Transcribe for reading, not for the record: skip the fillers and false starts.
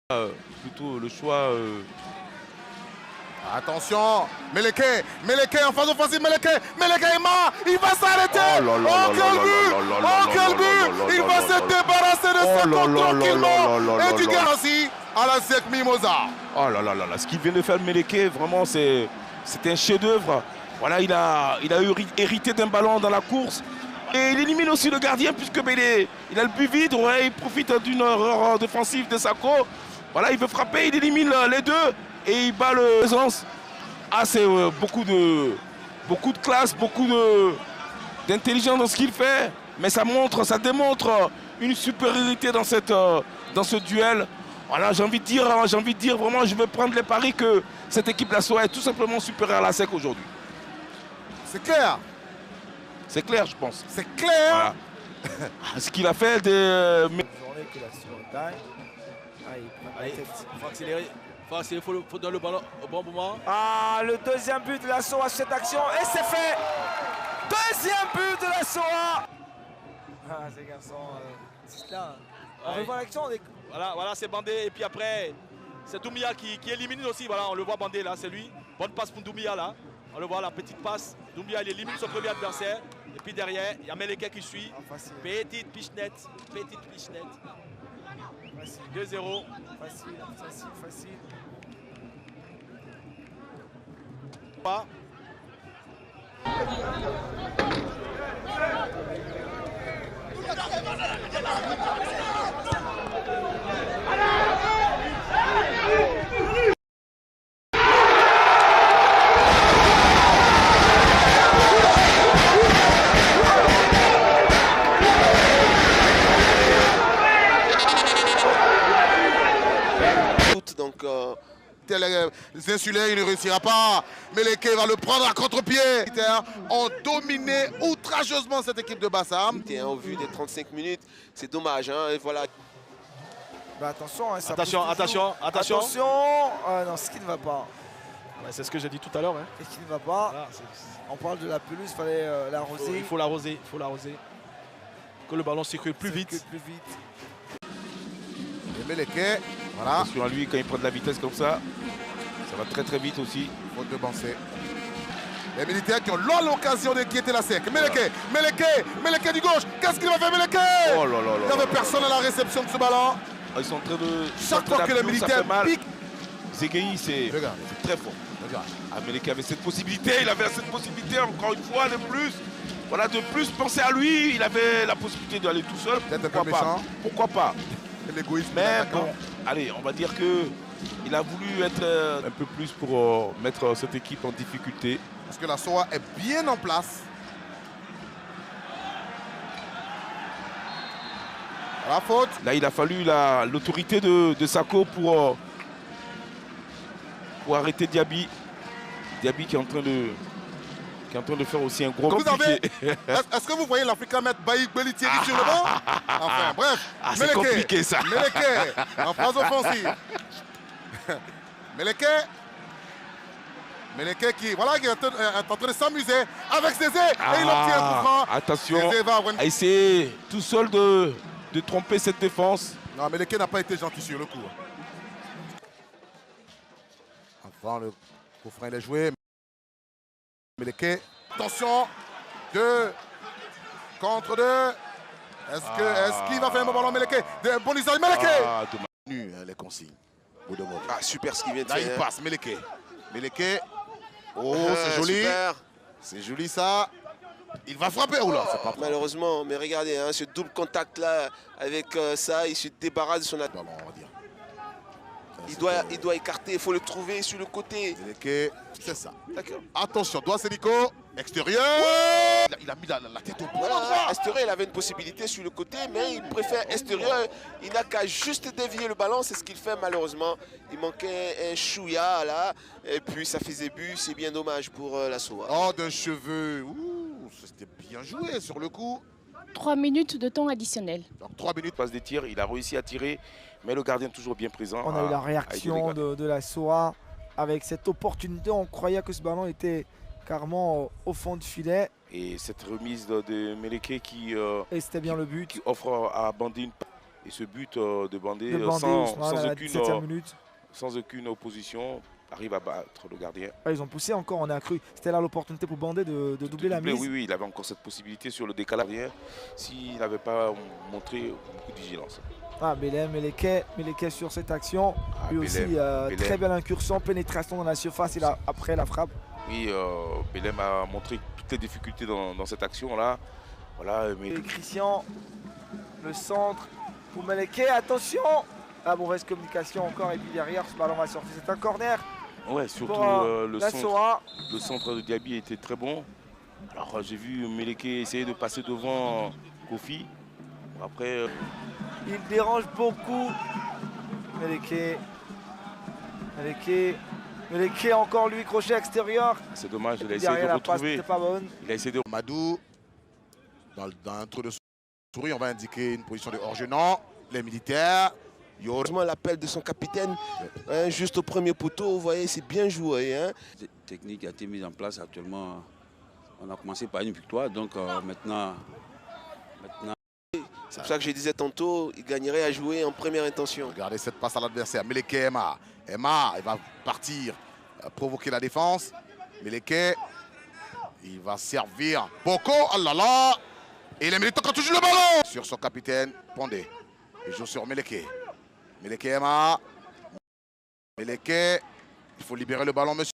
Plutôt le choix. Attention, Meleke en phase offensive, Meleke est mort, il va s'arrêter. Oh quel but, oh quel but, il va se débarrasser de ce compte tranquillement et du gain aussi à la SEC Mimosa. Oh là là là là, ce qu'il vient de faire Meleke, vraiment c'est un chef-d'œuvre. Voilà, il a hérité d'un ballon dans la course. Et il élimine aussi le gardien puisque il a le but vide, ouais, il profite d'une erreur défensive de Sako. Voilà, il veut frapper, il élimine les deux et il bat le présence. Ah, c'est beaucoup de classe, beaucoup d'intelligence dans ce qu'il fait. Mais ça démontre une supériorité dans ce duel. Voilà, j'ai envie de dire vraiment, je vais prendre les paris que cette équipe la SOA est tout simplement supérieure à la SEC aujourd'hui. C'est clair. C'est clair, je pense. C'est clair. Voilà. Ce qu'il a fait journée que la SOA gagne. Il faut accélérer. Il faut donner le ballon au bon moment. Ah, le deuxième but de la SOA sur cette action. Et c'est fait. Deuxième but de la SOA. Ah, ces garçons. C'est là. On revoit l'action. Voilà, c'est bandé. Et puis après, c'est Doumbia qui élimine aussi. Voilà, on le voit bandé là, c'est lui. Bonne passe pour Doumbia là. On le voit, la petite passe. Doumbia, il élimine son premier adversaire. Et puis derrière, il y a Meleke qui suit. Petite pichenette. 2-0. Facile. Pas. Donc, les insulaires, il ne réussira pas. Meleke va le prendre à contre-pied. Ont dominé outrageusement cette équipe de Bassam. Au vu des 35 minutes, c'est dommage. Hein, et voilà. Bah, attention, hein, ça Attention. Ah, non, ce qui ne va pas. Ouais, c'est ce que j'ai dit tout à l'heure. Hein. Ce qui ne va pas. Voilà, on parle de la pelouse, il fallait l'arroser. Il faut l'arroser. Que le ballon circule plus vite. Et Meleke, voilà. Attention à lui, quand il prend de la vitesse comme ça va très très vite aussi. Faute de Bansé. Les militaires qui ont l'occasion de quitter la SEC. Meleke du gauche. Qu'est-ce qu'il va faire, Meleke? Oh là là là. Il n'y avait personne à la réception de ce ballon. Ils sont en train de... Chaque fois que les militaires piquent. Zegei, c'est très fort. Meleke avait cette possibilité, encore une fois de plus. Voilà, de plus penser à lui, il avait la possibilité d'aller tout seul. Pourquoi pas? L'égoïsme. Mais bon, allez, on va dire que il a voulu être un peu plus pour mettre cette équipe en difficulté. Parce que la SOA est bien en place. La faute. Là, il a fallu l'autorité de Sako pour arrêter Diaby. Diaby qui est en train de faire aussi un gros compliqué. Est-ce que vous voyez l'Africain mettre Baïk Belitieri sur le banc? Enfin, bref. C'est compliqué ça. Meleke en phase offensive. Meleke qui est en train de s'amuser avec Zézé et il obtient un coup franc. Attention, à essayer tout seul de tromper cette défense. Non, Meleke n'a pas été gentil sur le coup. Enfin, le coup franc il est joué. Meleke, attention, 2 contre 2. Est-ce qu'il va faire un bon ballon, Meleke? Bon usage, Meleke. Les consignes. Ah, super ce qu'il vient de faire. Là, il passe, Meleke. Oh, c'est joli. Super. C'est joli ça. Il va frapper. Oh là, c'est pas malheureusement, mais regardez, hein, ce double contact là, avec ça, il se débarrasse de son ballon, on va dire. Il doit écarter, il faut le trouver sur le côté. C'est ça. D'accord. Attention, doigt Sénico. Extérieur. Il a mis la tête au point. Voilà, extérieur, il avait une possibilité sur le côté, mais il préfère extérieur. Il n'a qu'à juste dévier le ballon, c'est ce qu'il fait malheureusement. Il manquait un chouïa là, et puis ça faisait but, c'est bien dommage pour la SOA. Oh, d'un cheveu. C'était bien joué sur le coup. 3 minutes de temps additionnel. Donc 3 minutes. Passe des tirs, il a réussi à tirer, mais le gardien toujours bien présent. On a eu la réaction de la SOA avec cette opportunité. On croyait que ce ballon était carrément au fond du filet. Et cette remise de Meleke qui, et c'était bien le but. Qui offre à Bandé Et ce but de Bandé, De Bandé, sans à la 17e minute. sans aucune opposition, arrive à battre le gardien. Ils ont poussé encore, on a cru. C'était là l'opportunité pour Bandé de doubler la mise. Oui, oui, il avait encore cette possibilité sur le décalage s'il n'avait pas montré beaucoup de vigilance. Ah, Meleke sur cette action. Lui aussi, Belem. très belle incursion, pénétration dans la surface et après la frappe. Oui, Belem a montré toutes les difficultés dans cette action-là. Voilà, mais... Et Christian, le centre pour Meleke. Attention, la mauvaise communication encore. Et puis derrière, ce ballon va sortir. C'est un corner. Ouais, surtout Pour, le centre de Diaby était très bon. Alors j'ai vu Meleke essayer de passer devant Kofi. Après... Il dérange beaucoup. Meleke encore lui, crochet extérieur. C'est dommage, il a essayé de retrouver. Pas bonne. Il a essayé de... Madou, dans un trou de souris, on va indiquer une position de hors-jeu. Non, les militaires. Heureusement, l'appel de son capitaine, hein, juste au premier poteau, vous voyez, c'est bien joué. Hein. La technique a été mise en place actuellement. On a commencé par une victoire, donc maintenant... C'est pour ça que je disais tantôt, il gagnerait à jouer en première intention. Regardez cette passe à l'adversaire. Meleke Emma. Emma, il va partir, provoquer la défense. Meleke, il va servir. Boko, oh là là. Et les militaires qui touchent le ballon. Sur son capitaine, Pondé. Il joue sur Meleke. Meleke Emma. Meleke, il faut libérer le ballon, monsieur.